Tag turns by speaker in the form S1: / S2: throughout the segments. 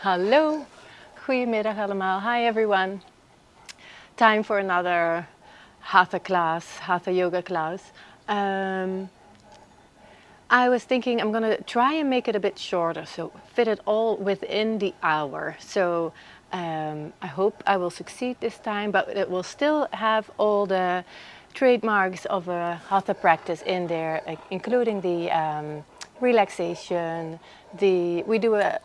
S1: Hallo, goedemiddag allemaal. Hi everyone. Time for another Hatha class, Hatha Yoga class. I was thinking I'm going to try and make it a bit shorter, so fit it all within the hour. So I hope I will succeed this time, but it will still have all the trademarks of a Hatha practice in there, including the relaxation. We do a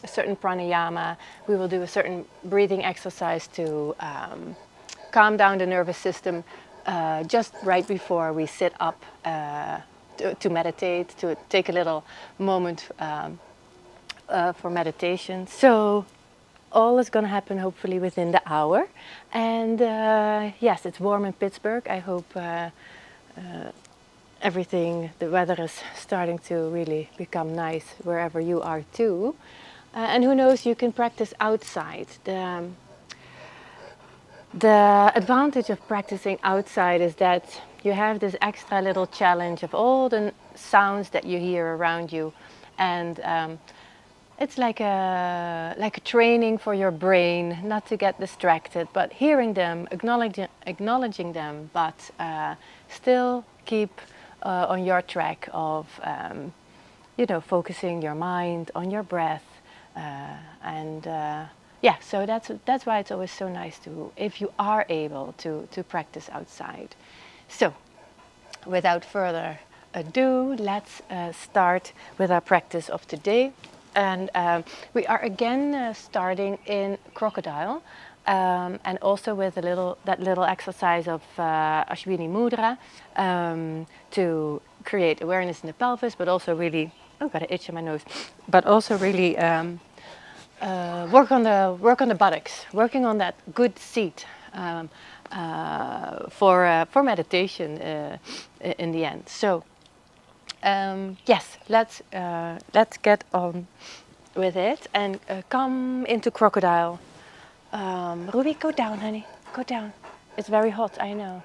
S1: certain pranayama. We will do a certain breathing exercise to calm down the nervous system just right before we sit up to meditate, to take a little moment for meditation. So all is going to happen hopefully within the hour. And yes, it's warm in Pittsburgh. I hope the weather is starting to really become nice wherever you are too. And who knows, you can practice outside. The advantage of practicing outside is that you have this extra little challenge of all the sounds that you hear around you, and it's like a training for your brain not to get distracted, but hearing them, acknowledging them, but still keep on your track of focusing your mind on your breath and. Yeah, so that's why it's always so nice to, if you are able to practice outside. So, without further ado, let's start with our practice of today. And we are again starting in crocodile, and also with that little exercise of Ashwini Mudra to create awareness in the pelvis, but also really, got an itch in my nose, but also really. Work on the buttocks, working on that good seat for meditation in the end. So yes, let's get on with it and come into crocodile. Ruby, go down, honey. Go down. It's very hot. I know.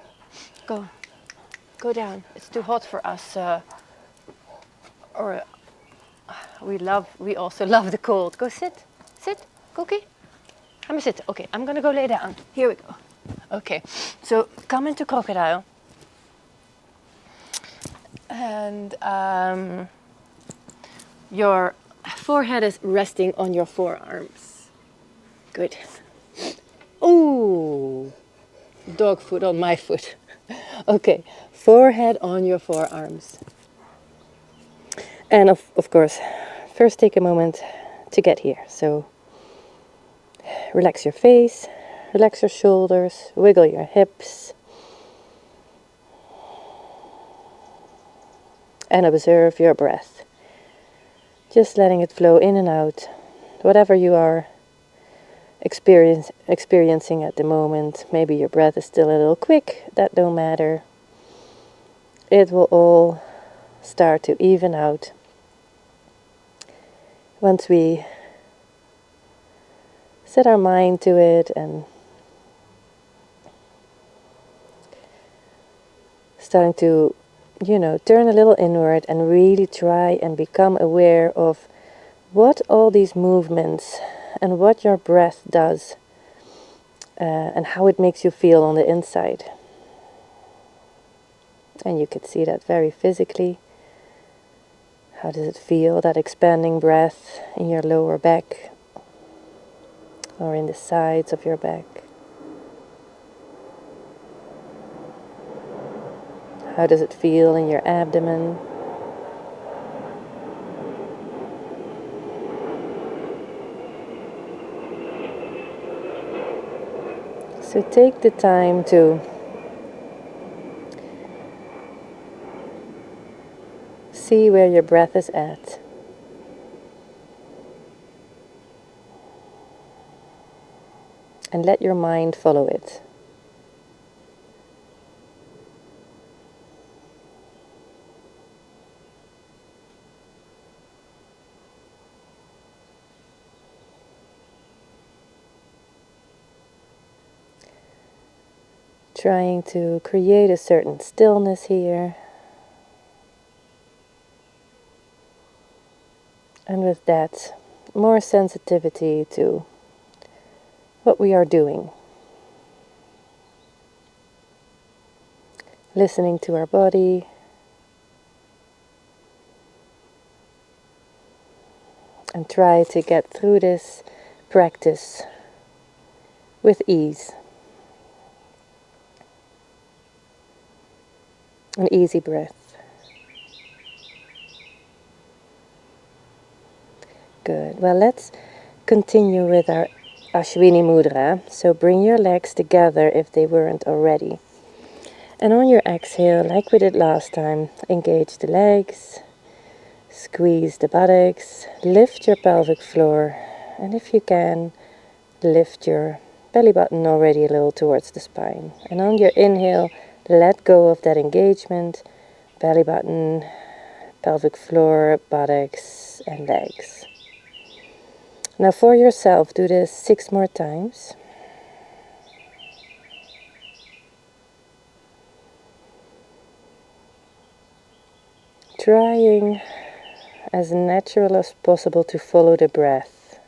S1: Go down. It's too hot for us. We also love the cold. Go sit. Sit, Cookie. I'm gonna sit. Okay, I'm gonna go lay down. Here we go. Okay, so come into crocodile. And your forehead is resting on your forearms. Good. Ooh, dog foot on my foot. Okay, forehead on your forearms. And of course, first take a moment to get here. So relax your face, relax your shoulders, wiggle your hips, and observe your breath. Just letting it flow in and out, whatever you are experiencing at the moment. Maybe your breath is still a little quick, that don't matter. It will all start to even out once we set our mind to it and starting to, turn a little inward and really try and become aware of what all these movements and what your breath does and how it makes you feel on the inside. And you could see that very physically. How does it feel, that expanding breath in your lower back or in the sides of your back? How does it feel in your abdomen? So take the time to see where your breath is at. And let your mind follow it. Trying to create a certain stillness here. And with that, more sensitivity to what we are doing. Listening to our body. And try to get through this practice with ease. An easy breath. Good. Well, let's continue with our Ashwini Mudra. So bring your legs together if they weren't already. And on your exhale, like we did last time, engage the legs, squeeze the buttocks, lift your pelvic floor, and if you can, lift your belly button already a little towards the spine. And on your inhale, let go of that engagement, belly button, pelvic floor, buttocks, and legs. Now for yourself, do this 6 more times. Trying as natural as possible to follow the breath.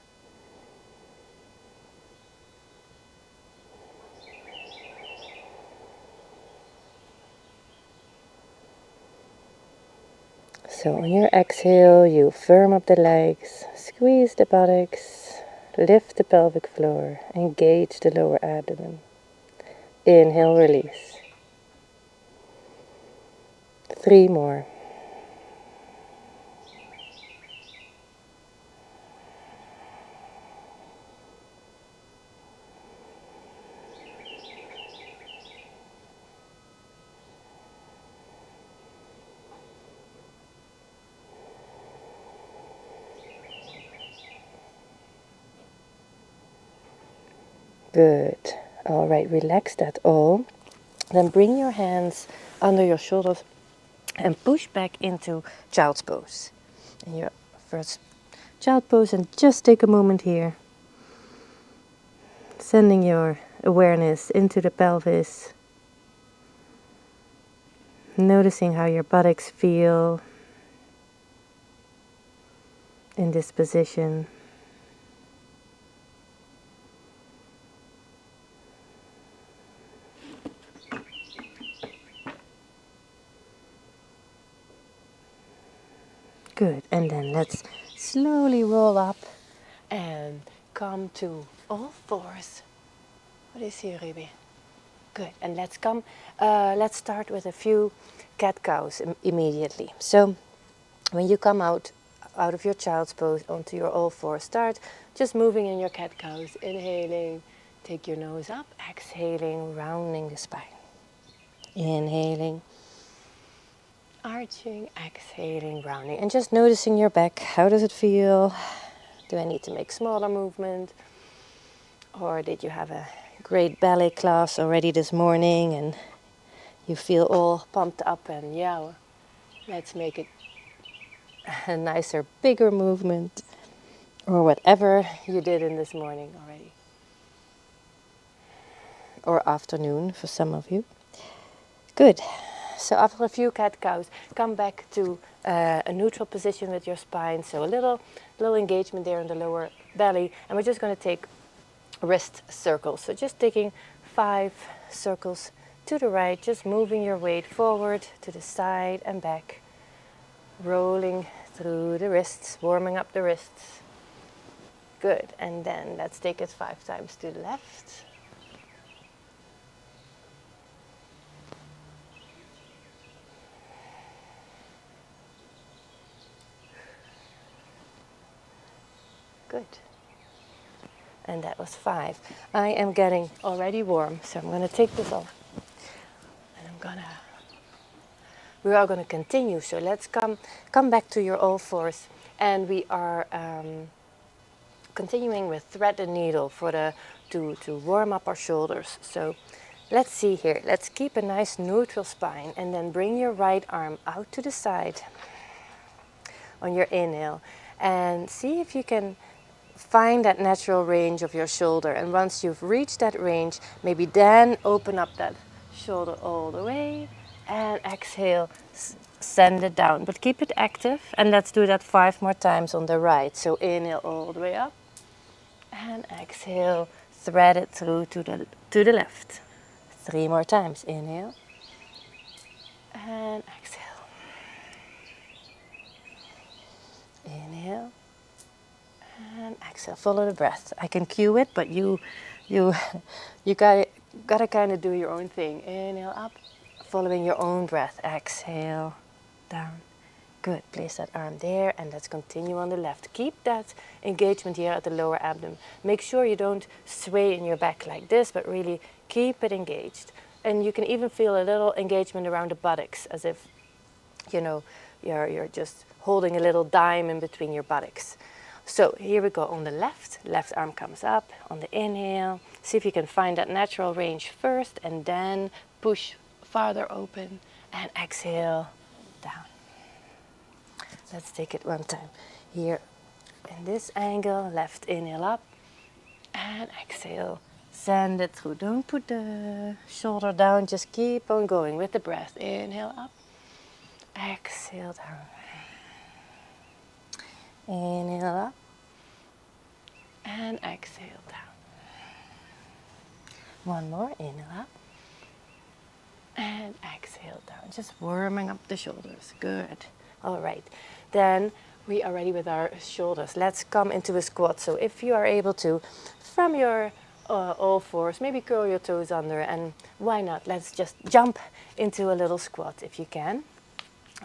S1: So on your exhale, you firm up the legs, squeeze the buttocks, lift the pelvic floor, engage the lower abdomen. Inhale, release. 3 more. Good. All right, relax that all. Then bring your hands under your shoulders and push back into child's pose. In your first child pose, and just take a moment here. Sending your awareness into the pelvis. Noticing how your buttocks feel in this position. Good, and then let's slowly roll up and come to all fours. What is here, Ruby? Good, and let's start with a few cat-cows immediately. So when you come out of your child's pose onto your all fours, start just moving in your cat-cows. Inhaling, take your nose up, exhaling, rounding the spine. Inhaling, arching, exhaling, rounding, and just noticing your back. How does it feel? Do I need to make smaller movement? Or did you have a great ballet class already this morning and you feel all pumped up and yeah, let's make it a nicer, bigger movement, or whatever you did in this morning already. Or afternoon for some of you. Good. So after a few cat-cows, come back to a neutral position with your spine. So a little engagement there in the lower belly. And we're just going to take wrist circles. So just taking 5 circles to the right, just moving your weight forward to the side and back. Rolling through the wrists, warming up the wrists. Good. And then let's take it 5 times to the left. Good. And that was 5. I am getting already warm, so I'm going to take this off. And we are going to continue. So let's come back to your all fours. And we are continuing with thread and needle to warm up our shoulders. So let's see here. Let's keep a nice neutral spine. And then bring your right arm out to the side on your inhale. And see if you can find that natural range of your shoulder, and once you've reached that range, maybe then open up that shoulder all the way and exhale, send it down, but keep it active. And let's do that 5 more times on the right. So inhale all the way up, and exhale, thread it through to the left. 3 more times. Inhale and exhale. Inhale and exhale. Follow the breath. I can cue it, but you gotta kind of do your own thing. Inhale up, following your own breath. Exhale down. Good. Place that arm there, and let's continue on the left. Keep that engagement here at the lower abdomen. Make sure you don't sway in your back like this, but really keep it engaged. And you can even feel a little engagement around the buttocks, as if, you know, you're just holding a little dime in between your buttocks. So here we go on the left. Left arm comes up on the inhale. See if you can find that natural range first, and then push farther open, and exhale down. Let's take it one time. Here in this angle, left inhale up, and exhale. Send it through. Don't put the shoulder down, just keep on going with the breath. Inhale up, exhale down. Inhale up, and exhale down. One more, inhale up, and exhale down. Just warming up the shoulders. Good. All right. Then we are ready with our shoulders. Let's come into a squat. So if you are able to, from your all fours, maybe curl your toes under, and why not? Let's just jump into a little squat if you can,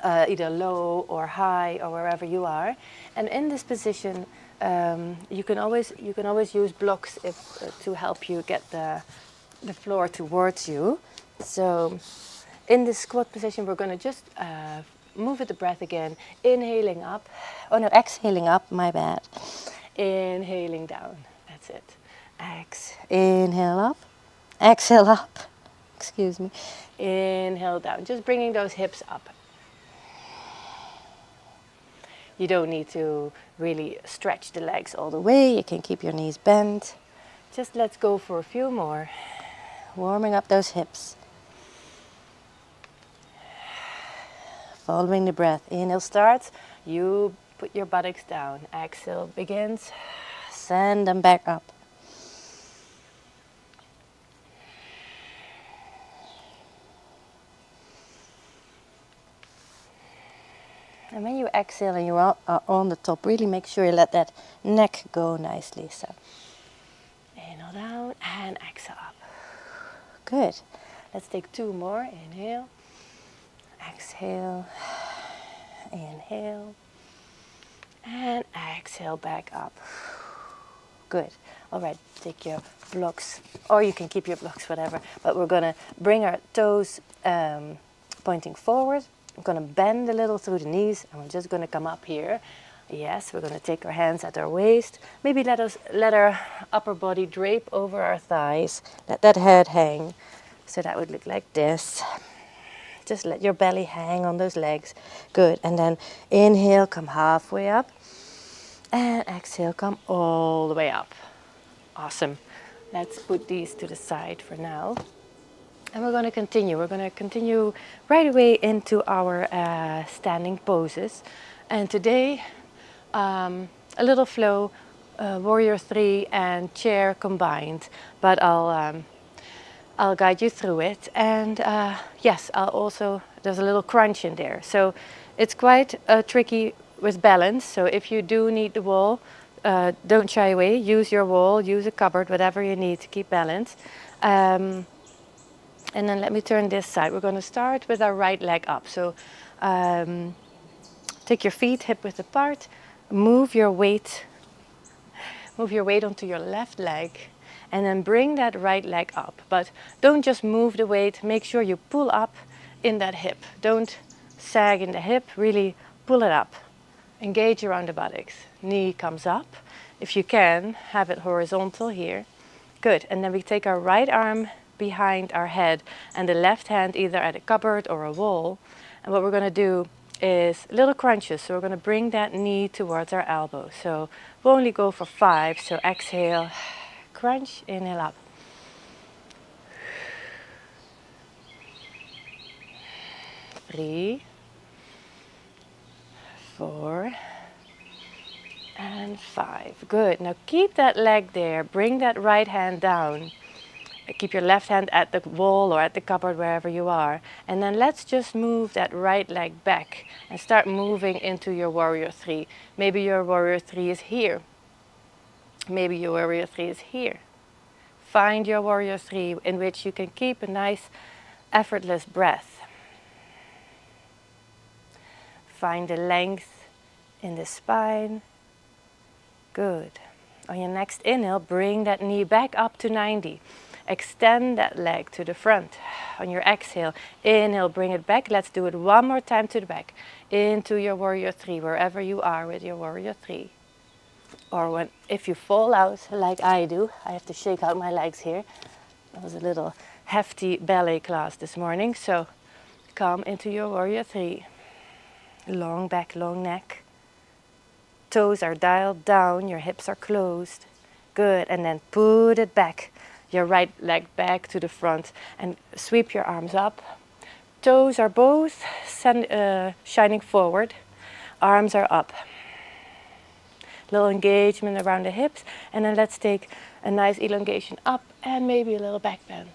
S1: either low or high or wherever you are. And in this position, you can always use blocks to help you get the floor towards you. So in this squat position, we're going to just move with the breath again, inhaling up. Oh no, exhaling up, my bad. Inhaling down, that's it. Inhale up, exhale up, excuse me. Inhale down, just bringing those hips up. You don't need to really stretch the legs all the way. You can keep your knees bent. Just let's go for a few more. Warming up those hips. Following the breath. Inhale starts, you put your buttocks down. Exhale begins, send them back up. And when you exhale and you're on the top, really make sure you let that neck go nicely. So inhale down and exhale up. Good. Let's take 2 more. Inhale. Exhale, inhale, and exhale back up. Good. All right, take your blocks, or you can keep your blocks, whatever. But we're going to bring our toes pointing forward. We're going to bend a little through the knees, and we're just going to come up here. Yes, we're going to take our hands at our waist. Maybe let our upper body drape over our thighs. Let that head hang. So that would look like this. Just let your belly hang on those legs. Good. And then inhale, come halfway up. And exhale, come all the way up. Awesome. Let's put these to the side for now. And we're going to continue. We're going to continue right away into our standing poses. And today, a little flow, warrior 3 and chair combined. But I'll guide you through it, and yes, there's a little crunch in there. So it's quite tricky with balance. So if you do need the wall, don't shy away. Use your wall, use a cupboard, whatever you need to keep balance. And then let me turn this side. We're going to start with our right leg up. So take your feet hip width apart, move your weight onto your left leg, and then bring that right leg up. But don't just move the weight, make sure you pull up in that hip. Don't sag in the hip, really pull it up. Engage around the buttocks. Knee comes up. If you can, have it horizontal here. Good, and then we take our right arm behind our head and the left hand either at a cupboard or a wall. And what we're going to do is little crunches. So we're going to bring that knee towards our elbow. So we'll only go for 5. So exhale, crunch, inhale up. 3, 4 and 5. Good. Now keep that leg there. Bring that right hand down. Keep your left hand at the wall or at the cupboard, wherever you are. And then let's just move that right leg back and start moving into your warrior 3. Maybe your warrior 3 is here. Maybe your warrior 3 is here. Find your warrior 3 in which you can keep a nice effortless breath. Find the length in the spine. Good. On your next inhale, bring that knee back up to 90. Extend that leg to the front. On your exhale, inhale, bring it back. Let's do it one more time to the back. Into your warrior 3, wherever you are with your warrior 3. Or if you fall out like I do, I have to shake out my legs here. That was a little hefty ballet class this morning. So come into your warrior 3. Long back, long neck. Toes are dialed down, your hips are closed. Good, and then put it back. Your right leg back to the front and sweep your arms up. Toes are both shining forward. Arms are up. Little engagement around the hips, and then let's take a nice elongation up and maybe a little back bend.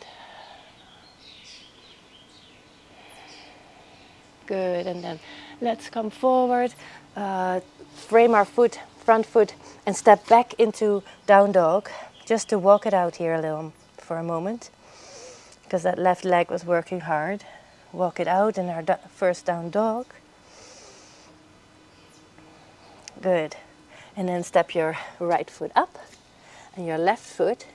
S1: Good, and then let's come forward. Frame our foot, front foot, and step back into down dog, just to walk it out here a little for a moment, because that left leg was working hard. Walk it out in our first down dog. Good. And then step your right foot up and your left foot.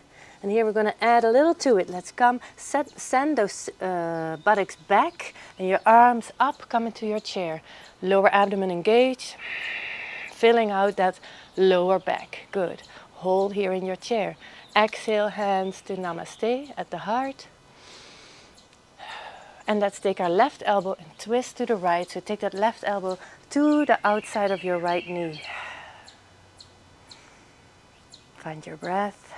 S1: And here we're going to add a little to it. Let's come, send those buttocks back and your arms up, come into your chair. Lower abdomen engaged. Filling out that lower back. Good. Hold here in your chair. Exhale, hands to Namaste at the heart. And let's take our left elbow and twist to the right. So take that left elbow to the outside of your right knee. Find your breath.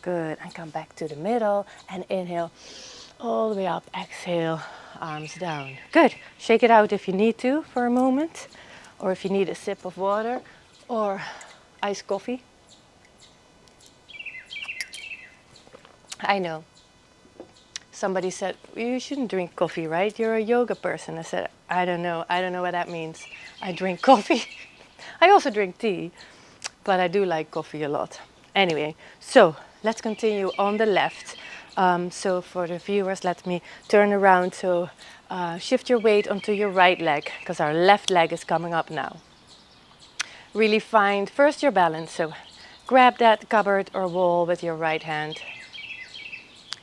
S1: Good. And come back to the middle and inhale all the way up. Exhale. Arms down. Good. Shake it out if you need to for a moment, or if you need a sip of water or iced coffee. I know. Somebody said, you shouldn't drink coffee, right? You're a yoga person. I said, I don't know what that means. I drink coffee. I also drink tea, but I do like coffee a lot. Anyway, so let's continue on the left. So for the viewers, let me turn around. So shift your weight onto your right leg, because our left leg is coming up now. Really find first your balance. So grab that cupboard or wall with your right hand.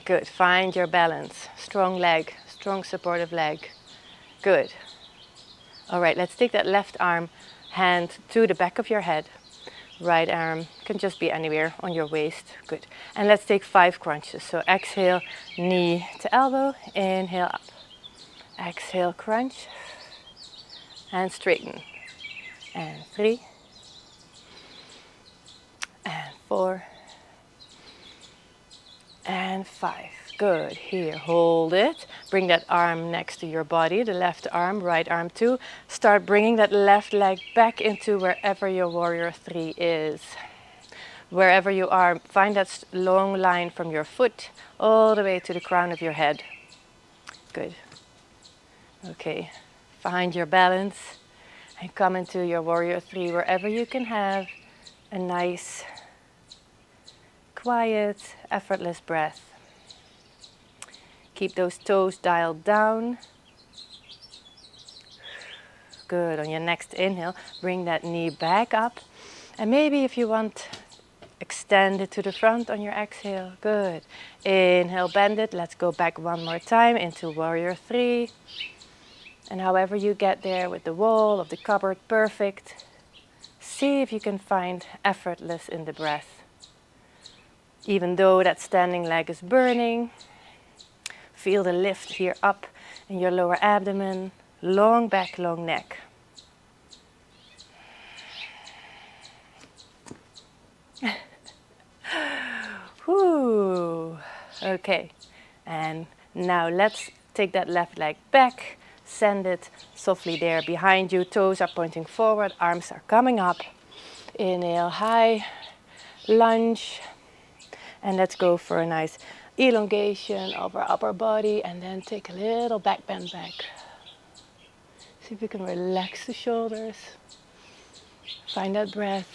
S1: Good. Find your balance. Strong leg, strong supportive leg. Good. All right, let's take that left arm, hand to the back of your head. Right arm can just be anywhere on your waist. Good. And let's take 5 crunches. So exhale, knee to elbow. Inhale up. Exhale, crunch. And straighten. And 3. And 4. And 5. Good. Here, hold it. Bring that arm next to your body, the left arm, right arm too. Start bringing that left leg back into wherever your warrior 3 is. Wherever you are, find that long line from your foot all the way to the crown of your head. Good. Okay. Find your balance and come into your warrior 3 wherever you can have a nice, quiet, effortless breath. Keep those toes dialed down. Good. On your next inhale, bring that knee back up. And maybe if you want, extend it to the front on your exhale. Good. Inhale, bend it. Let's go back one more time into warrior 3. And however you get there with the wall of the cupboard, perfect. See if you can find effortless in the breath. Even though that standing leg is burning, feel the lift here up in your lower abdomen, long back, long neck. Whew. Okay, and now let's take that left leg back, send it softly there behind you. Toes are pointing forward, arms are coming up. Inhale, high lunge. And let's go for a nice elongation of our upper body, and then take a little back bend back. See if you can relax the shoulders. Find that breath.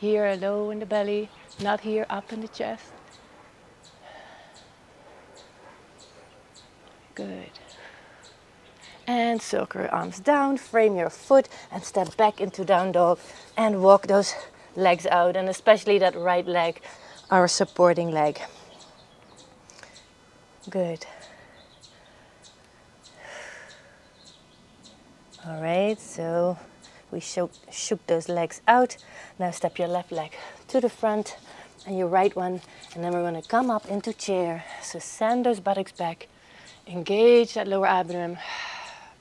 S1: Here low in the belly, not here up in the chest. Good. And circle your arms down, frame your foot and step back into down dog and walk those legs out, and especially that right leg, our supporting leg. Good. All right, so we shook those legs out. Now step your left leg to the front and your right one, and then we're going to come up into chair. So send those buttocks back, engage that lower abdomen,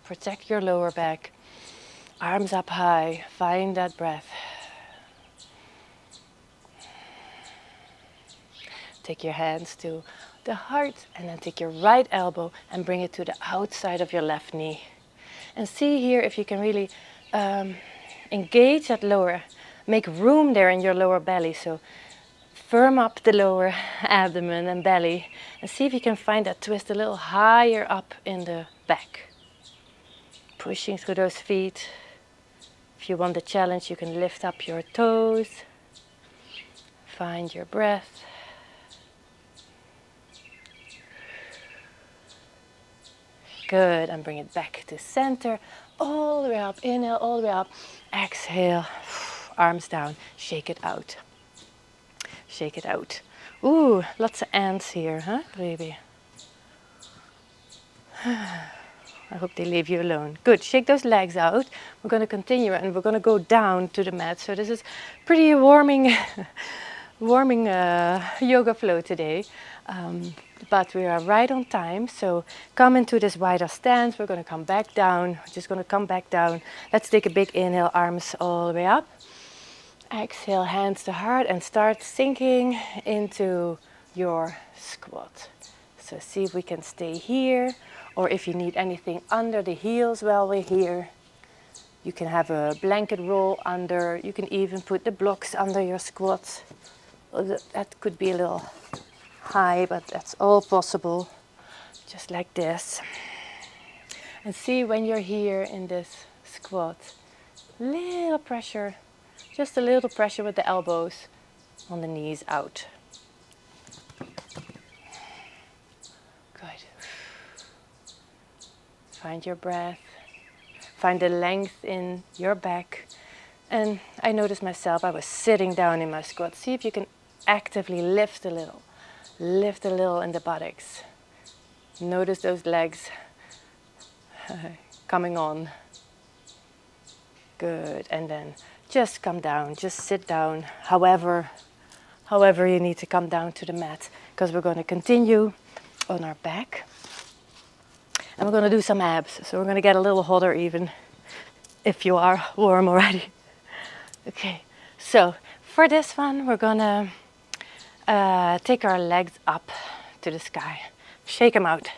S1: protect your lower back, arms up high, find that breath. Take your hands to the heart and then take your right elbow and bring it to the outside of your left knee. And see here if you can really engage that lower, make room there in your lower belly. So firm up the lower abdomen and belly, and see if you can find that twist a little higher up in the back. Pushing through those feet. If you want the challenge, you can lift up your toes. Find your breath. Good, and bring it back to center, all the way up, inhale, all the way up, exhale, arms down, shake it out. Shake it out. Ooh, lots of ants here, huh, baby? I hope they leave you alone. Good, shake those legs out. We're going to continue and we're going to go down to the mat. So this is pretty warming yoga flow today. But we are right on time, so come into this wider stance. We're going to come back down. We're just going to come back down. Let's take a big inhale, arms all the way up. Exhale, hands to heart, and start sinking into your squat. So see if we can stay here, or if you need anything under the heels while we're here. You can have a blanket roll under. You can even put the blocks under your squat. That could be a little high, but that's all possible, just like this. And see when you're here in this squat, little pressure, just a little pressure with the elbows on the knees out. Good. Find your breath, find the length in your back. And I noticed myself, I was sitting down in my squat. See if you can actively lift a little. Lift a little in the buttocks. Notice those legs coming on. Good. And then just come down. Just sit down. However you need to come down to the mat. Because we're going to continue on our back. And we're going to do some abs. So we're going to get a little hotter even if you are warm already. Okay. So for this one, we're going to take our legs up to the sky. Shake them out.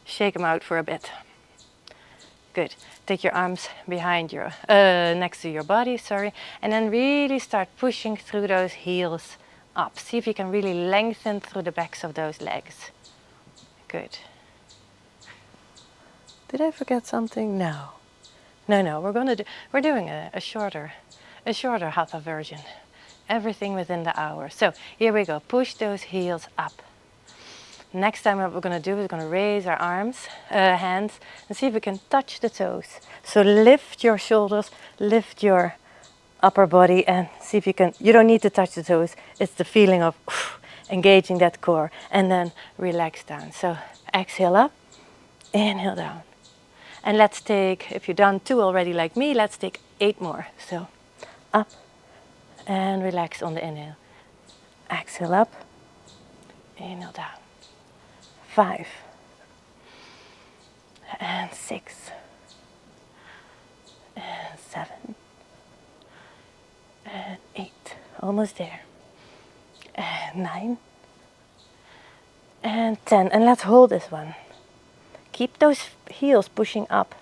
S1: Shake them out for a bit. Good. Take your arms behind your, next to your body, and then really start pushing through those heels up. See if you can really lengthen through the backs of those legs. Good. Did I forget something? No. No. We're doing a shorter Hatha version. Everything within the hour. So here we go. Push those heels up. Next time what we're going to do is going to raise our hands, and see if we can touch the toes. So lift your shoulders, lift your upper body, and see if you can. You don't need to touch the toes. It's the feeling of engaging that core, and then relax down. So exhale up, inhale down. And let's take, if you've done 2 already like me, let's take 8 more. So up. And relax on the inhale. Exhale up. Inhale down. 5. And 6. And 7. And 8. Almost there. And 9. And 10. And let's hold this one. Keep those heels pushing up.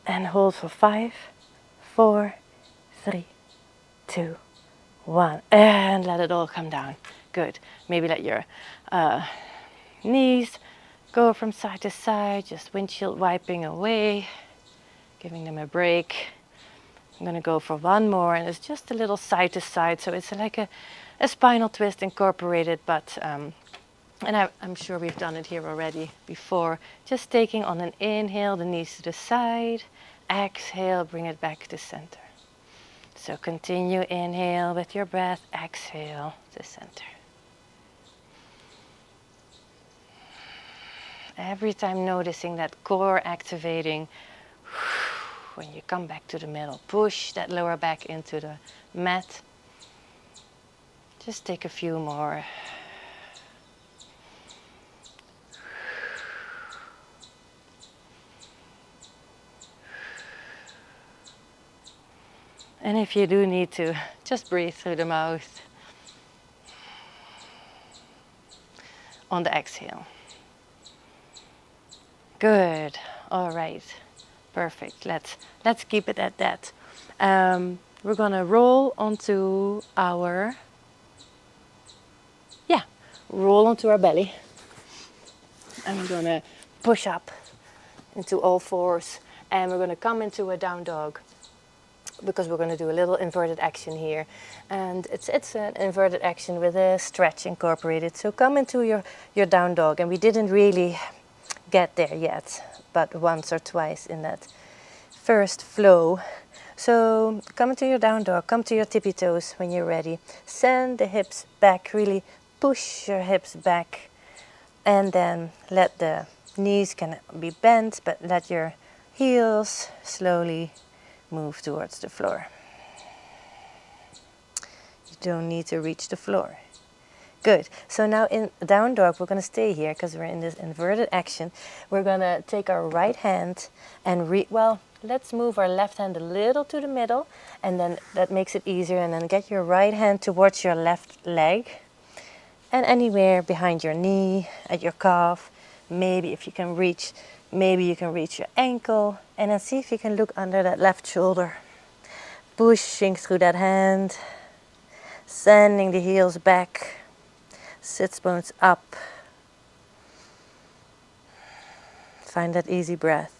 S1: And hold for 5, 4, 3, 2, 1. And let it all come down. Good. Maybe let your knees go from side to side, just windshield wiping away, giving them a break. I'm going to go for one more, and it's just a little side to side, so it's like a spinal twist incorporated, but and I'm sure we've done it here already before. Just taking on an inhale, the knees to the side. Exhale, bring it back to center. So continue, inhale with your breath, exhale to center. Every time noticing that core activating, when you come back to the middle, push that lower back into the mat. Just take a few more. And if you do need to, just breathe through the mouth on the exhale. Good. All right. Perfect. Let's keep it at that. We're gonna roll onto our belly, and we're gonna push up into all fours, and we're gonna come into a down dog, because we're going to do a little inverted action here, and it's an inverted action with a stretch incorporated. So come into your down dog, and we didn't really get there yet, but once or twice in that first flow. So come into your down dog, come to your tippy toes when you're ready. Send the hips back, really push your hips back, and then let the knees can be bent, but let your heels slowly move towards the floor. You don't need to reach the floor. Good. So now in down dog, we're going to stay here because we're in this inverted action. We're going to take our right hand and let's move our left hand a little to the middle, and then that makes it easier. And then get your right hand towards your left leg, and anywhere behind your knee, at your calf. Maybe if you can reach, maybe you can reach your ankle, and then see if you can look under that left shoulder. Pushing through that hand, sending the heels back, sits bones up. Find that easy breath.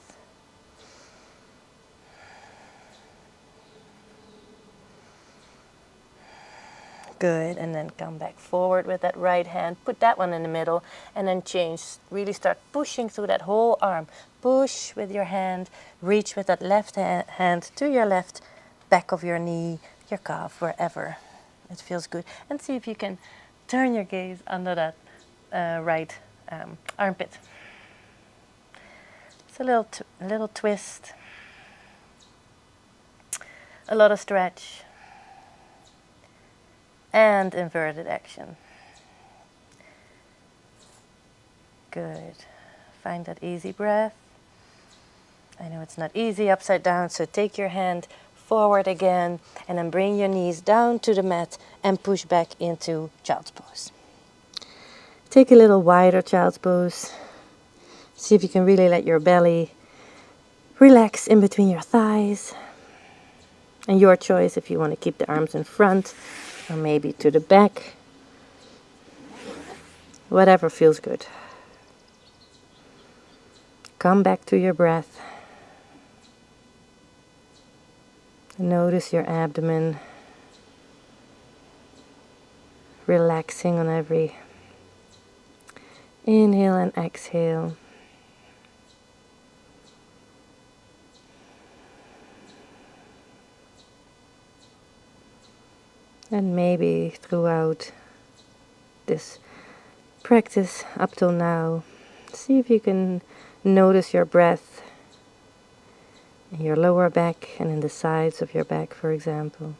S1: Good, and then come back forward with that right hand. Put that one in the middle, and then change. Really start pushing through that whole arm. Push with your hand, reach with that left hand to your left, back of your knee, your calf, wherever it feels good. And see if you can turn your gaze under that right armpit. It's a little twist, a lot of stretch, and inverted action. Good. Find that easy breath. I know it's not easy upside down, so take your hand forward again, and then bring your knees down to the mat and push back into child's pose. Take a little wider child's pose. See if you can really let your belly relax in between your thighs. And your choice if you want to keep the arms in front or maybe to the back. Whatever feels good. Come back to your breath. Notice your abdomen relaxing on every inhale and exhale. And maybe throughout this practice up till now, see if you can notice your breath in your lower back and in the sides of your back, for example.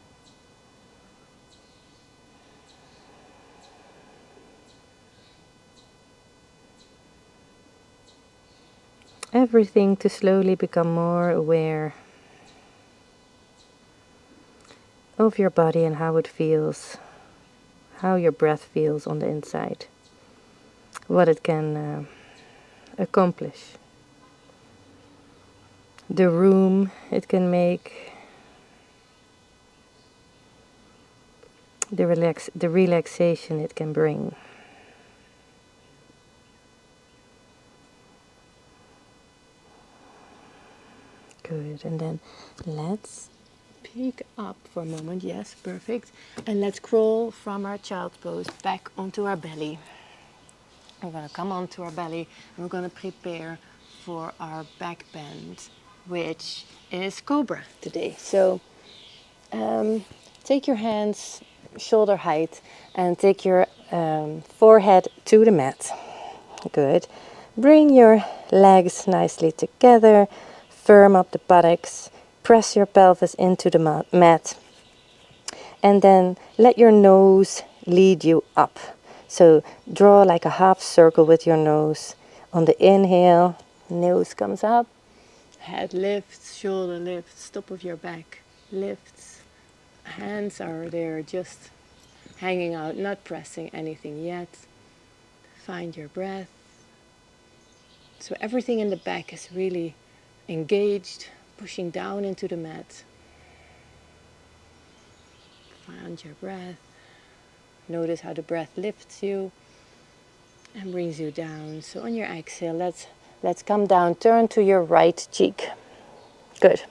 S1: Everything to slowly become more aware of your body and how it feels, how your breath feels on the inside, what it can
S2: accomplish. The room it can make, the relaxation it can bring. Good, and then let's peek up for a moment. Yes, perfect. And let's crawl from our child's pose back onto our belly. We're going to come onto our belly and we're going to prepare for our back bend, which is cobra today. So take your hands shoulder height and take your forehead to the mat. Good. Bring your legs nicely together, firm up the buttocks, press your pelvis into the mat, and then let your nose lead you up. So draw like a half circle with your nose. On the inhale, nose comes up, head lifts, shoulder lifts, top of your back lifts. Hands are there just hanging out, not pressing anything yet. Find your breath. So everything in the back is really engaged, pushing down into the mat. Find your breath. Notice how the breath lifts you and brings you down. So on your exhale, let's come down. Turn to your right cheek. Good.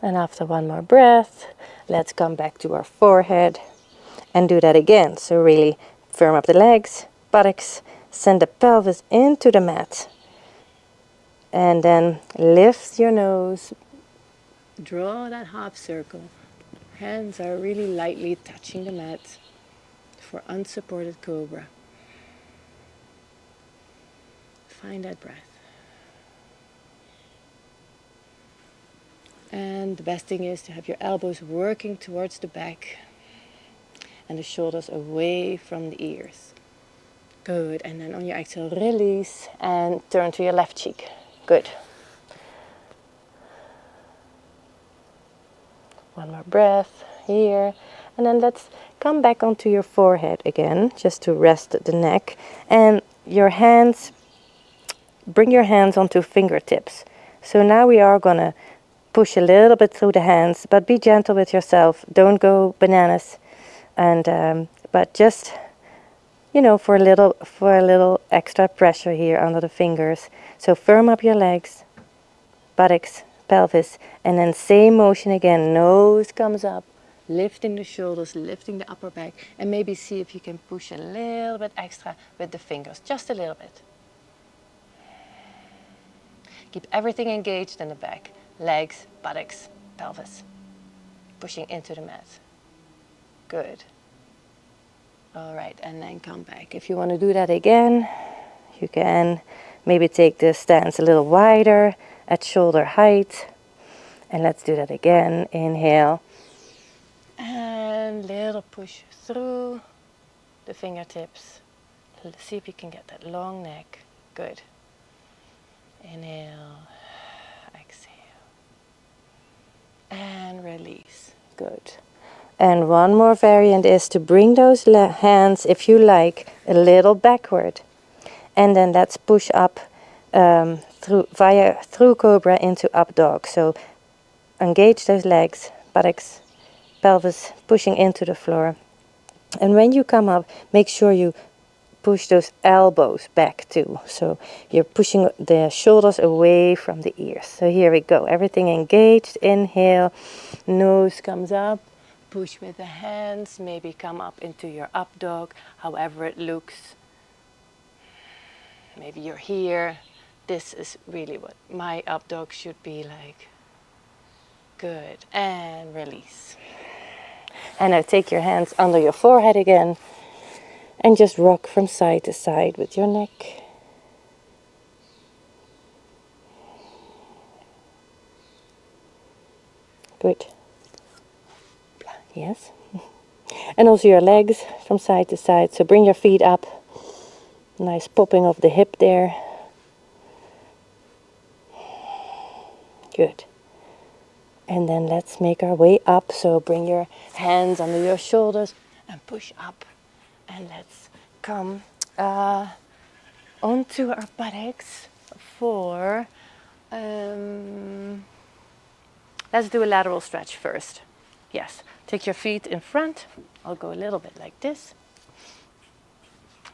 S2: And after one more breath, let's come back to our forehead and do that again. So really firm up the legs, buttocks, send the pelvis into the mat. And then lift your nose, draw that half circle. Hands are really lightly touching the mat for unsupported cobra. Find that breath. And the best thing is to have your elbows working towards the back and the shoulders away from the ears. Good. And then on your exhale, release and turn to your left cheek. Good. One more breath here. And then let's come back onto your forehead again, just to rest the neck. And your hands, bring your hands onto fingertips. So now we are going to push a little bit through the hands, but be gentle with yourself. Don't go bananas. And but just, you know, for a little extra pressure here under the fingers. So firm up your legs, buttocks, pelvis, and then same motion again. Nose comes up, lifting the shoulders, lifting the upper back, and maybe see if you can push a little bit extra with the fingers, just a little bit. Keep everything engaged in the back, legs, buttocks, pelvis, pushing into the mat. Good. All right, and then come back. If you want to do that again, you can maybe take the stance a little wider at shoulder height. And let's do that again. Inhale. And little push through the fingertips. See if you can get that long neck. Good. Inhale. Exhale. And release. Good. And one more variant is to bring those hands, if you like, a little backward. And then let's push up through cobra into up dog. So engage those legs, buttocks, pelvis, pushing into the floor. And when you come up, make sure you push those elbows back too. So you're pushing the shoulders away from the ears. So here we go. Everything engaged. Inhale, nose comes up. Push with the hands, maybe come up into your up dog, however it looks. Maybe you're here. This is really what my up dog should be like. Good. And release. And now take your hands under your forehead again and just rock from side to side with your neck. Good. Yes. And also your legs from side to side. So bring your feet up. Nice popping of the hip there. Good. And then let's make our way up. So bring your hands under your shoulders
S1: and push up. And let's come onto our buttocks for, let's do a lateral stretch first. Yes, take your feet in front. I'll go a little bit like this.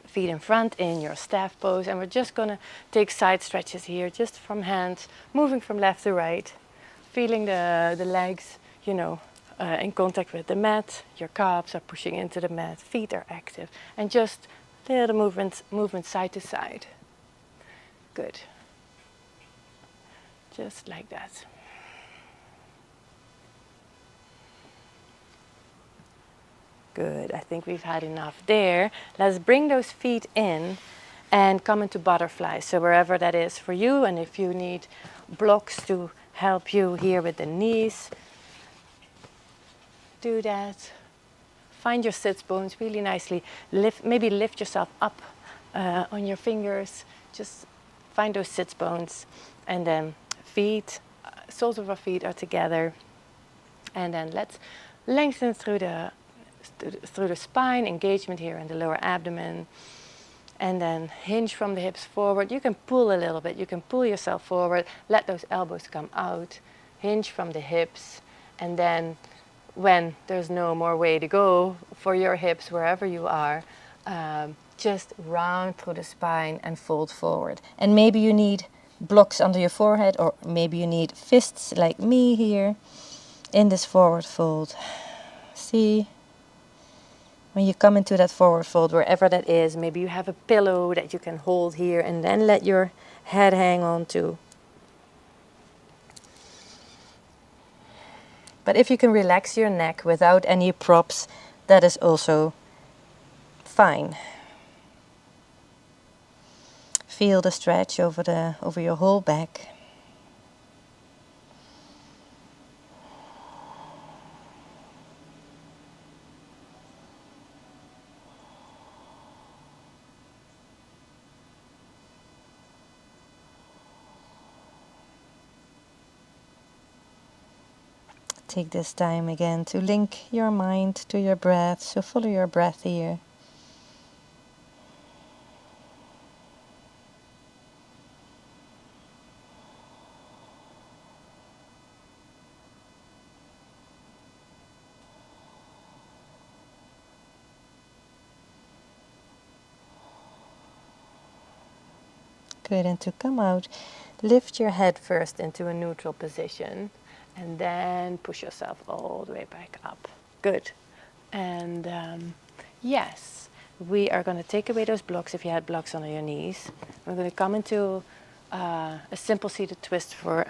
S1: Feet in front in your staff pose, and we're just gonna take side stretches here, just from hands, moving from left to right, feeling the legs, you know, in contact with the mat. Your calves are pushing into the mat, feet are active, and just little movement side to side. Good. Just like that. Good, I think we've had enough there. Let's bring those feet in and come into butterfly. So wherever that is for you, and if you need blocks to help you here with the knees, do that. Find your sits bones really nicely. Maybe lift yourself up on your fingers. Just find those sits bones, and then feet, soles of our feet are together. And then let's lengthen through the spine, engagement here in the lower abdomen, and then hinge from the hips forward. You can pull a little bit, you can pull yourself forward, let those elbows come out, hinge from the hips, and then when there's no more way to go for your hips, wherever you are, just round through the spine and fold forward. And maybe you need blocks under your forehead, or maybe you need fists like me here in this forward fold. See? When you come into that forward fold, wherever that is, maybe you have a pillow that you can hold here, and then let your head hang on to. But if you can relax your neck without any props, that is also fine. Feel the stretch over your whole back. Take this time again to link your mind to your breath, so follow your breath here. Good, and to come out, lift your head first into a neutral position, and then push yourself all the way back up. Good. And yes, we are going to take away those blocks if you had blocks under your knees. We're going to come into a simple seated twist for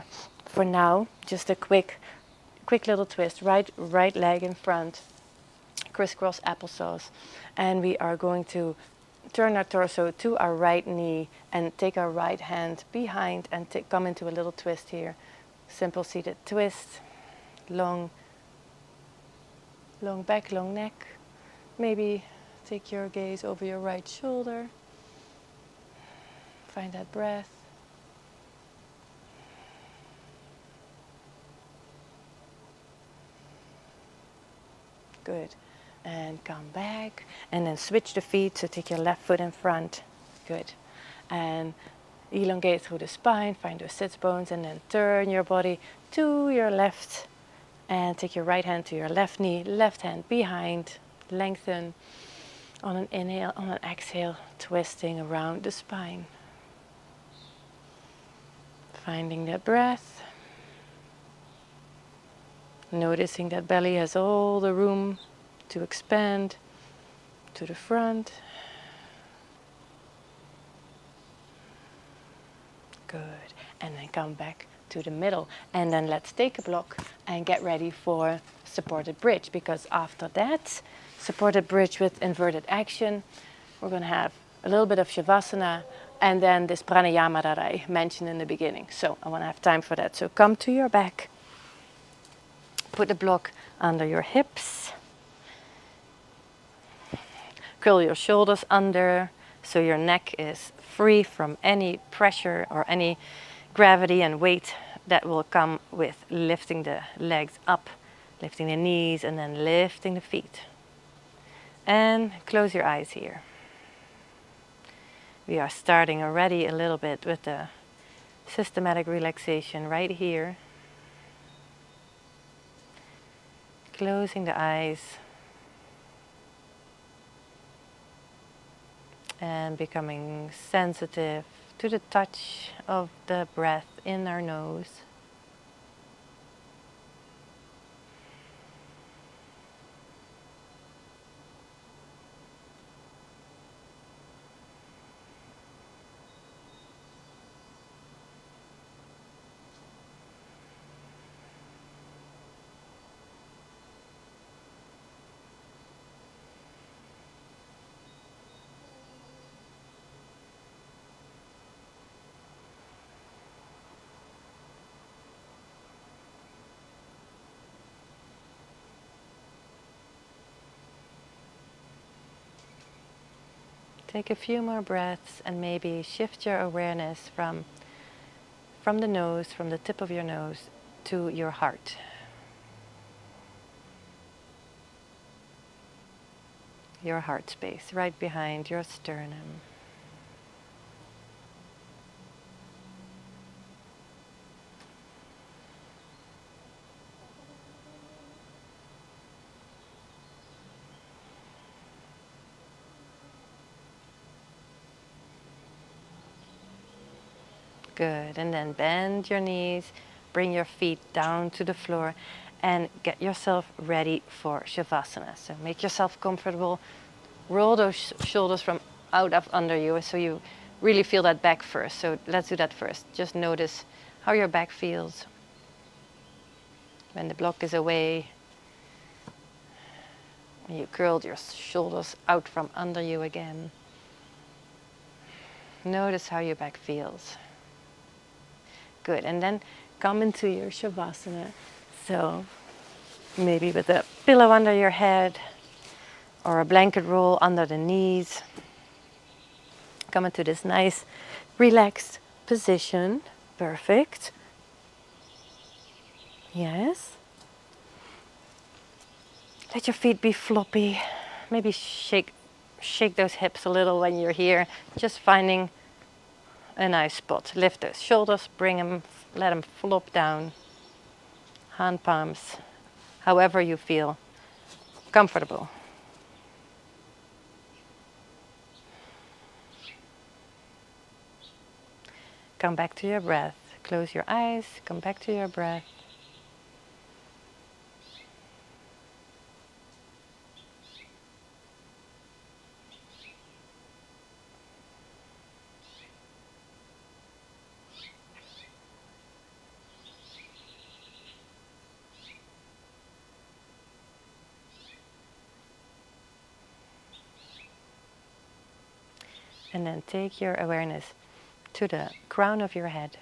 S1: now. Just a quick little twist. Right leg in front, crisscross applesauce. And we are going to turn our torso to our right knee and take our right hand behind and come into a little twist here. Simple seated twist, long back, long neck. Maybe take your gaze over your right shoulder. Find that breath. Good. And come back. And then switch the feet, so take your left foot in front. Good. And elongate through the spine, find those sits bones, and then turn your body to your left and take your right hand to your left knee, left hand behind, lengthen on an inhale, on an exhale, twisting around the spine. Finding that breath, noticing that belly has all the room to expand to the front. Good. And then come back to the middle. And then let's take a block and get ready for supported bridge, because after that, supported bridge with inverted action, we're going to have a little bit of Shavasana and then this pranayama that I mentioned in the beginning. So I want to have time for that. So come to your back. Put the block under your hips. Curl your shoulders under so your neck is free from any pressure or any gravity and weight that will come with lifting the legs up, lifting the knees, and then lifting the feet. And close your eyes here. We are starting already a little bit with the systematic relaxation right here. Closing the eyes and becoming sensitive to the touch of the breath in our nose. Take a few more breaths and maybe shift your awareness from the nose, from the tip of your nose to your heart. Your heart space, right behind your sternum. Good, and then bend your knees, bring your feet down to the floor and get yourself ready for Shavasana. So make yourself comfortable, roll those shoulders from out of under you so you really feel that back first. So let's do that first. Just notice how your back feels when the block is away. When you curled your shoulders out from under you again. Notice how your back feels. Good, and then come into your Shavasana. So maybe with a pillow under your head or a blanket roll under the knees. Come into this nice relaxed position. Perfect. Yes. Let your feet be floppy. Maybe shake those hips a little when you're here. Just finding a nice spot. Lift those shoulders, bring them, let them flop down. Hand palms, however you feel comfortable. Come back to your breath. Close your eyes, come back to your breath. And then take your awareness to the crown of your head.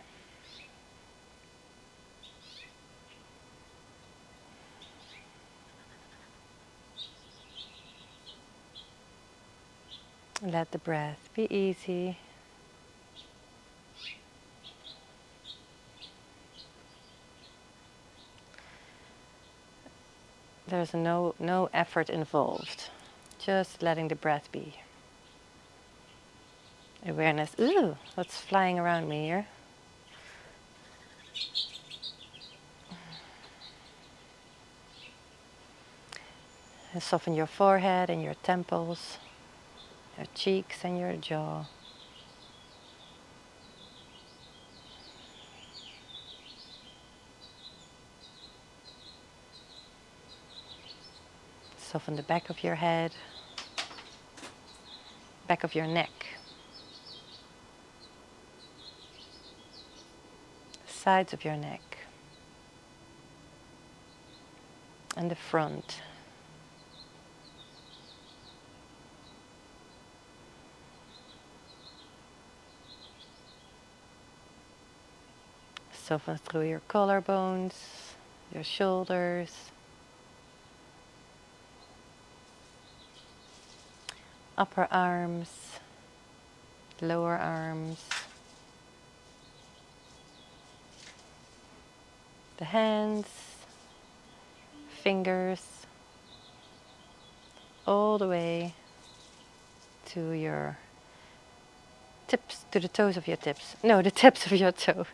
S1: Let the breath be easy. There's no effort involved. Just letting the breath be. Awareness, ooh, what's flying around me here? And soften your forehead and your temples, your cheeks and your jaw. Soften the back of your head, back of your neck, sides of your neck, and the front. Soften through your collarbones, your shoulders, upper arms, lower arms, the hands, fingers, all the way to your tips, to the toes of your tips. No, the tips of your toes.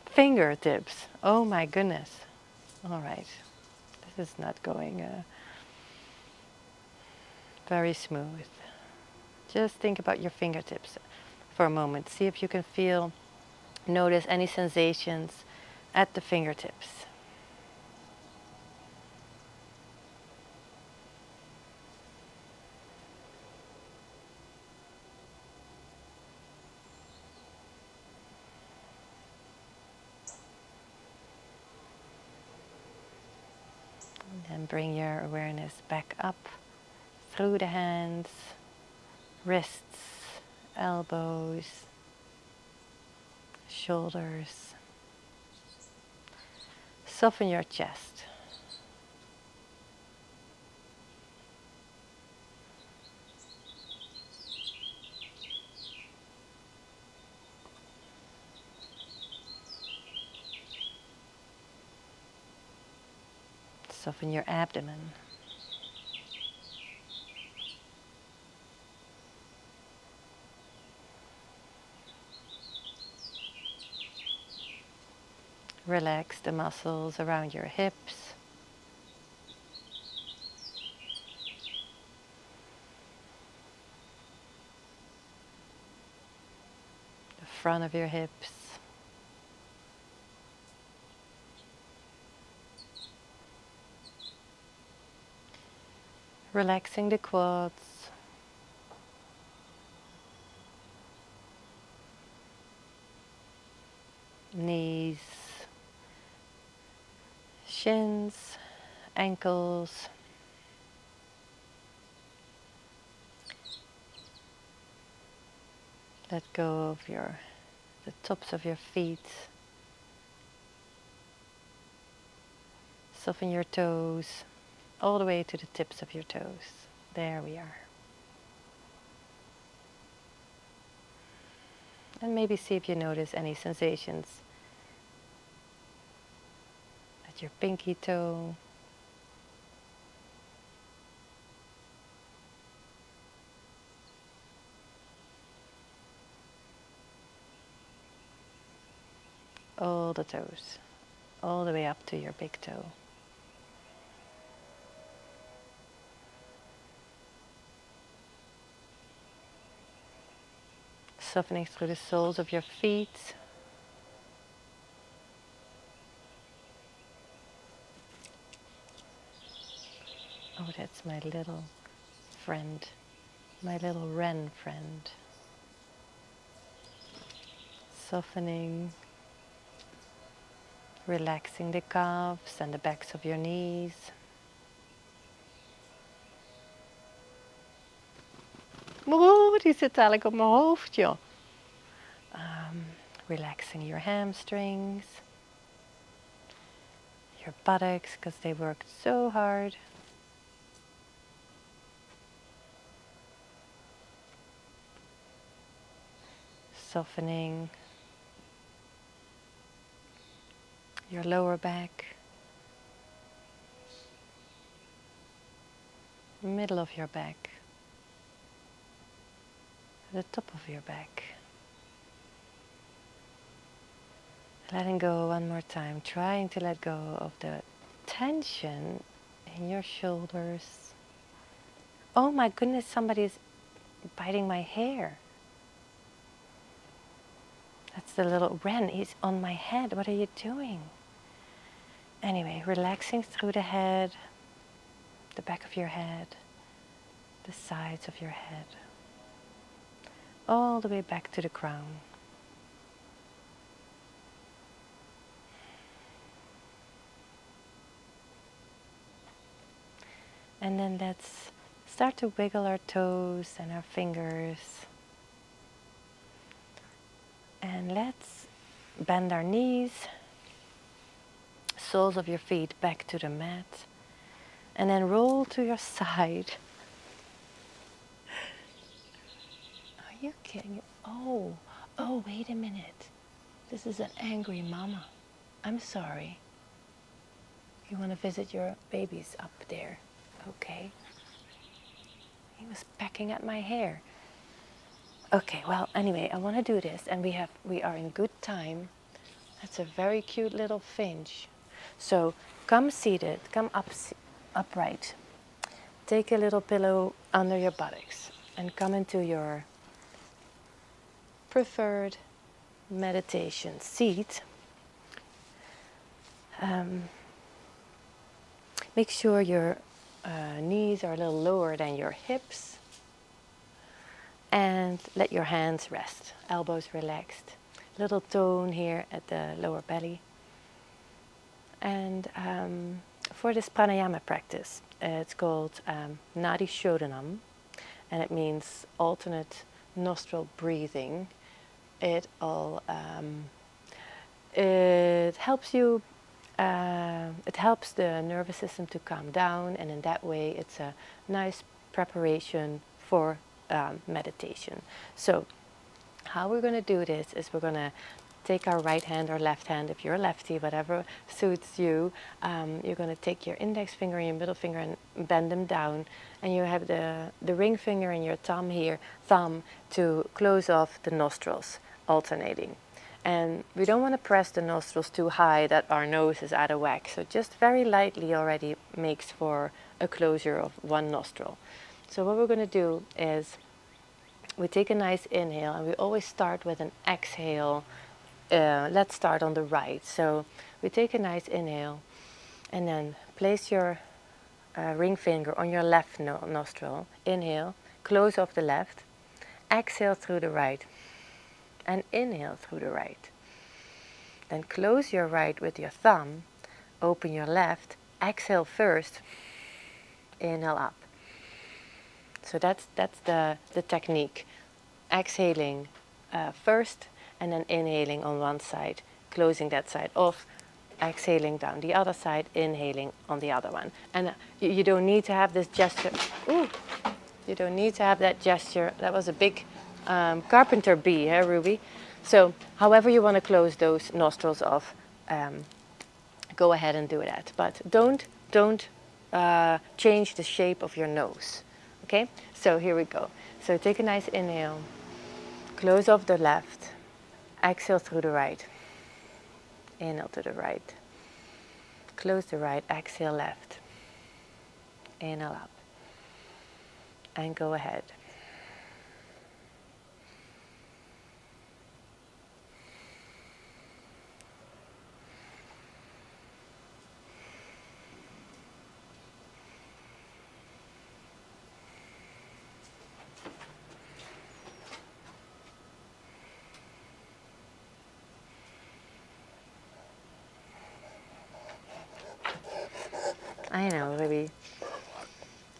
S1: Fingertips. Oh my goodness. All right. This is not going very smooth. Just think about your fingertips for a moment. See if you can notice any sensations at the fingertips. And then bring your awareness back up through the hands, wrists, elbows, shoulders. Soften your chest. Soften your abdomen. Relax the muscles around your hips. The front of your hips. Relaxing the quads. Knees, shins, ankles. Let go of the tops of your feet. Soften your toes all the way to the tips of your toes. There we are. And maybe see if you notice any sensations at your pinky toe. All the toes, all the way up to your big toe. Softening through the soles of your feet. Oh, that's my little friend, my little wren friend. Softening, relaxing the calves and the backs of your knees. Oeh, die zit eigenlijk op mijn hoofd, joh. Relaxing your hamstrings, your buttocks, because they worked so hard. Softening your lower back, middle of your back, the top of your back. Letting go one more time, trying to let go of the tension in your shoulders. Oh my goodness, somebody's biting my hair. That's the little wren. He's on my head. What are you doing? Anyway, relaxing through the head, the back of your head, the sides of your head, all the way back to the crown. And then let's start to wiggle our toes and our fingers. And let's bend our knees, soles of your feet back to the mat. And then roll to your side. Are you kidding? Oh, wait a minute. This is an angry mama. I'm sorry. You want to visit your babies up there. Okay. He was pecking at my hair. Okay, well, anyway, I want to do this, and we are in good time. That's a very cute little finch. So come seated, come up upright. Take a little pillow under your buttocks and come into your preferred meditation seat. Make sure your knees are a little lower than your hips, and let your hands rest, elbows relaxed. Little tone here at the lower belly. And for this pranayama practice, it's called Nadi Shodhanam, and it means alternate nostril breathing. It helps you. It helps the nervous system to calm down, and in that way, it's a nice preparation for meditation. So, how we're going to do this is we're going to take our right hand or left hand, if you're a lefty, whatever suits you. You're going to take your index finger and your middle finger and bend them down, and you have the ring finger and your thumb here, thumb, to close off the nostrils, alternating. And we don't want to press the nostrils too high that our nose is out of whack. So just very lightly already makes for a closure of one nostril. So what we're going to do is we take a nice inhale, and we always start with an exhale. Let's start on the right. So we take a nice inhale, and then place your ring finger on your left nostril. Inhale, close off the left. Exhale through the right. And inhale through the right. Then close your right with your thumb, open your left, exhale first, inhale up. So that's the technique. Exhaling first, and then inhaling on one side, closing that side off, exhaling down the other side, inhaling on the other one. And you don't need to have this gesture. Ooh, you don't need to have that gesture. That was a big carpenter bee, Ruby? So however you want to close those nostrils off, go ahead and do that. But don't change the shape of your nose. Okay? So here we go. So take a nice inhale. Close off the left. Exhale through the right. Inhale to the right. Close the right. Exhale left. Inhale up. And go ahead. I know, Ruby.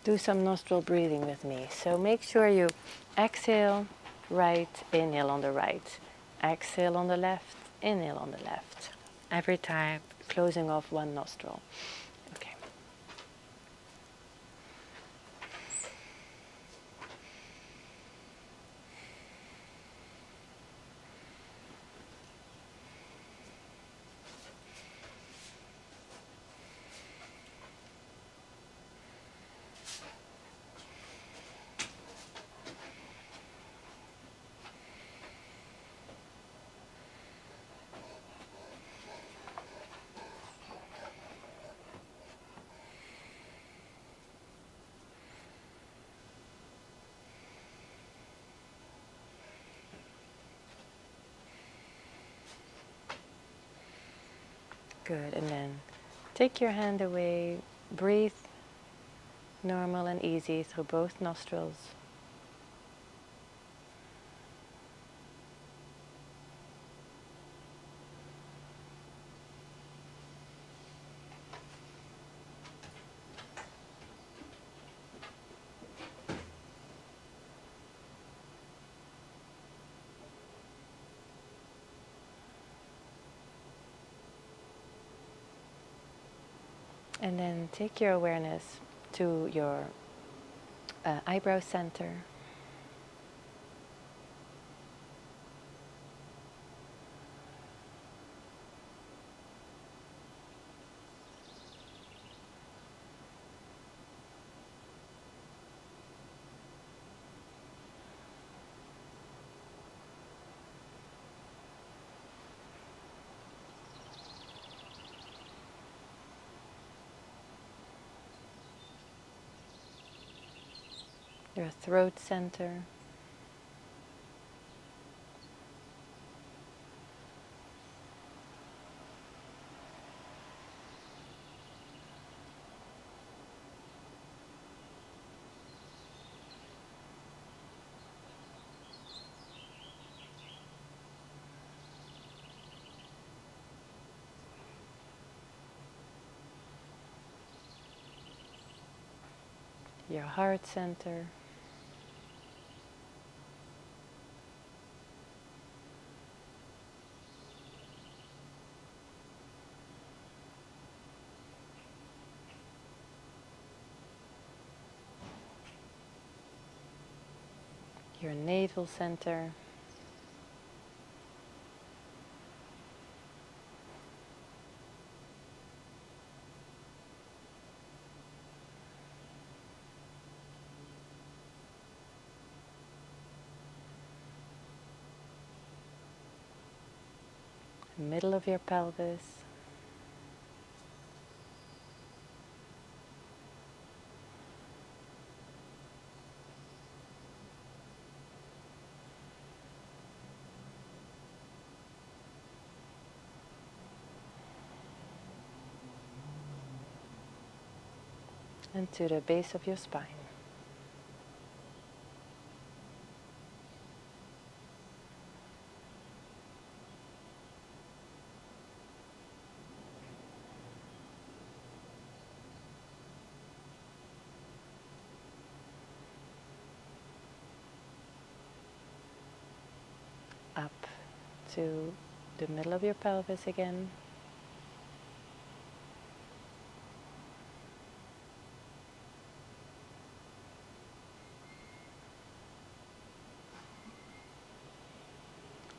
S1: Do some nostril breathing with me. So make sure you exhale right, inhale on the right. Exhale on the left, inhale on the left. Every time closing off one nostril. Okay. Good, and then take your hand away, breathe normal and easy through both nostrils. And then take your awareness to your eyebrow center. your throat center, your heart center, your navel center, middle of your pelvis, and to the base of your spine. Up to the middle of your pelvis again.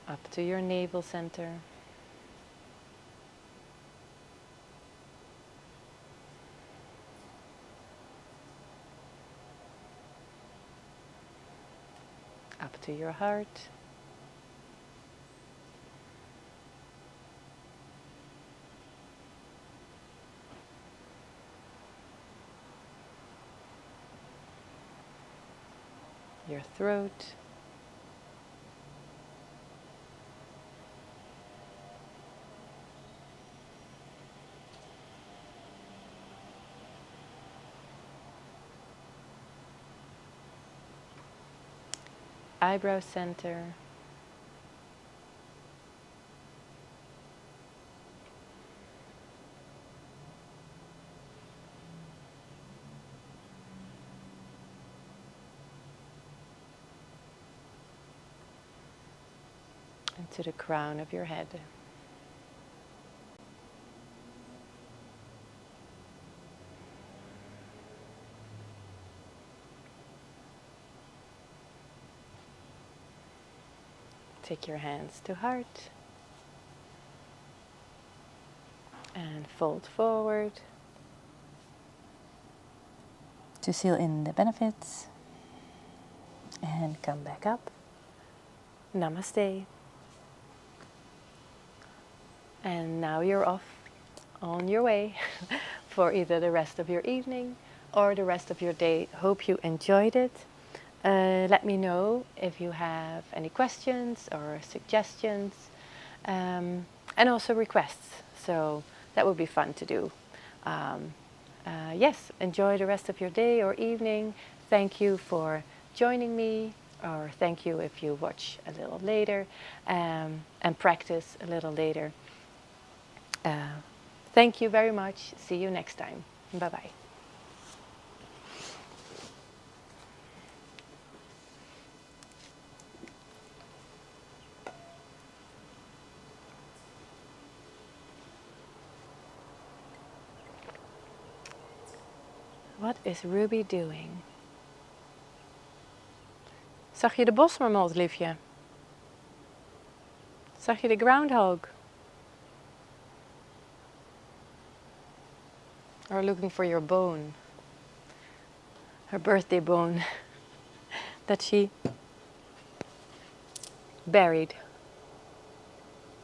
S1: Up to your navel center. Up to your heart. Your throat. Eyebrow center. And to the crown of your head. Take your hands to heart and fold forward to seal in the benefits and come back up. Namaste. And now you're off on your way for either the rest of your evening or the rest of your day. Hope you enjoyed it. Let me know if you have any questions or suggestions, and also requests. So that would be fun to do. Yes, enjoy the rest of your day or evening. Thank you for joining me, or thank you if you watch a little later and practice a little later. Thank you very much. See you next time. Bye-bye. What is Ruby doing? Zag je de bosmarmot, liefje? Zag je de groundhog? Or looking for your bone? Her birthday bone that she buried.